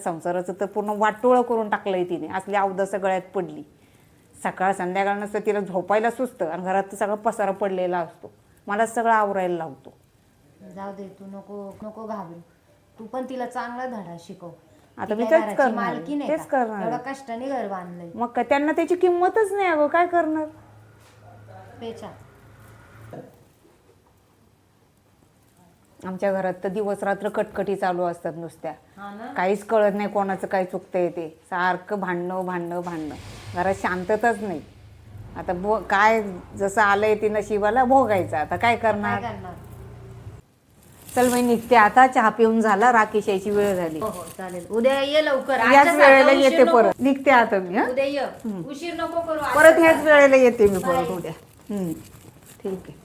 संसाराचं तर पूर्ण वाटोळं करून टाकलंय तिने. असली अवदसा गळ्यात पडली. सकाळ संध्याकाळ नसतं तिला झोपायला सुचतं आणि घरात सगळं पसारा पडलेला असतो. मला सगळं आवरायला लावतो. जाऊ दे, तू नको नको घाबरू. तू पण तिला चांगला धडा शिकव. आता मी तेच करणार, मालकी नाही तेच करणार. एवढ्या कष्टाने घर बांधलंय. मग काय त्यांना त्याची किंमतच नाही. अगं काय करणार. पेचा आमच्या घरात तर दिवस रात्र कटकटी चालू असतात नुसत्या. हा ना. काहीच कळत नाही कोणाचं काय चुकतंय ते. सारखं भांडणं भांडणं भांडणं. घरात शांतताच नाही. आता काय जसं आलंय ते नशिबाला भोगायचं. आता काय करणार. चल मी निघते आता. चहा पिऊन झाला. राकेश यायची वेळ झाली. हो चालेल. उद्या ये लवकर. याच वेळेला येते परत. निघते आता मी. उद्या ये. उशीर नको करू. परत ह्याच वेळेला येते मी परत उद्या. ठीक आहे.